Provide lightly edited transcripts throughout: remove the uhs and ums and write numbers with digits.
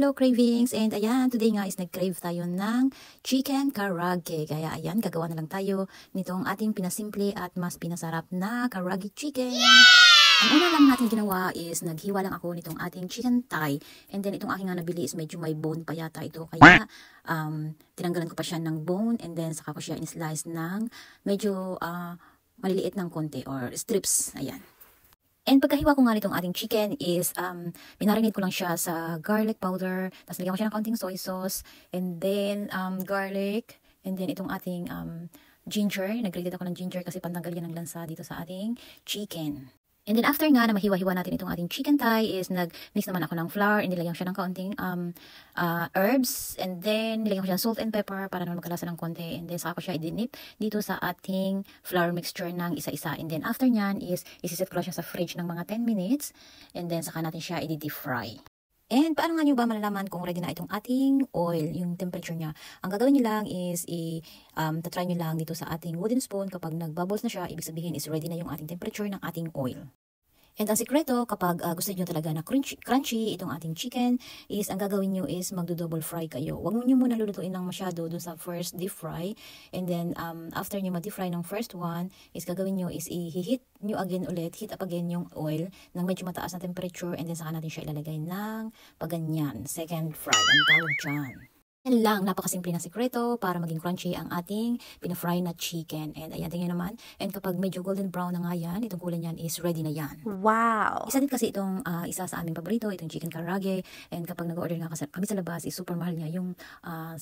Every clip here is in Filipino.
Hello cravings! And ayan, today nga is nag-crave tayo ng chicken karaage. Kaya ayan, gagawa na lang tayo nitong ating pinasimple at mas pinasarap na karaage chicken. Ang una lang natin ginawa is naghiwa lang ako nitong ating chicken thigh. And then itong aking nga nabili is medyo may bone pa yata ito. Kaya tinanggalan ko pa siya ng bone and then saka ko siya in-slice ng medyo maliliit ng konti or strips. Ayan. And pagkahiwa ko nga nitong ating chicken is, minarinate ko lang siya sa garlic powder, tapos nilagyan ko siya ng konting soy sauce, and then garlic, and then itong ating ginger, nag-grated ako ng ginger kasi pantanggal yan ng lansa dito sa ating chicken. And then after nga na mahiwa-hiwa natin itong ating chicken thigh is nag-mix naman ako ng flour, and nilagyan ko siya ng kaunting herbs, and then nilagyan ko siya ng salt and pepper para naman magkalasa ng konti, and then saka ko siya i-dip dito sa ating flour mixture ng isa-isa. And then after nyan is isiset ko lang siya sa fridge ng mga 10 minutes, and then saka natin siya i-deep fry. And paano nga nyo ba malalaman kung ready na itong ating oil, yung temperature niya? Ang gagawin nyo lang is tatry nyo lang dito sa ating wooden spoon. Kapag nag-bubbles na siya, ibig sabihin is ready na yung ating temperature ng ating oil. And ang sikreto, kapag gusto nyo talaga na crunchy itong ating chicken, is ang gagawin nyo is magdo-double fry kayo. Huwag nyo muna lulutuin ng masyado dun sa first deep fry. And then, after nyo ma-deep fry ng first one, is gagawin nyo is i-heat nyo again ulit, heat up again yung oil ng medyo mataas na temperature. And then, saka natin siya ilalagay ng paganyan. Second fry, ang tawag dyan. Yan lang, napakasimple na sikreto para maging crunchy ang ating pinafry na chicken. And ayan, tingnan naman. And kapag medyo golden brown na nga yan, itong kulay niyan is ready na yan. Wow! Isa din kasi itong isa sa aming paborito, itong chicken karaage. And kapag nag-order nga kami sa labas, is super mahal niya. Yung $7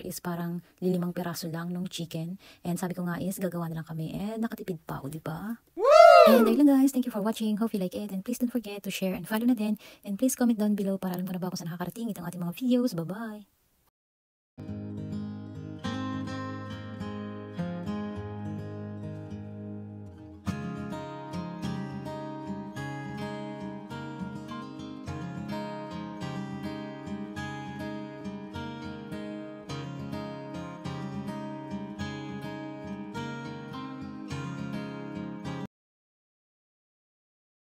is parang 5 piraso lang ng chicken. And sabi ko nga is gagawa na lang kami. And nakatipid pa, o diba? And ayun lang guys, thank you for watching. Hope you like it. And please don't forget to share and follow na din. And please comment down below para alam ko na ba kung saan nakakarating itong ating mga videos. Bye-bye!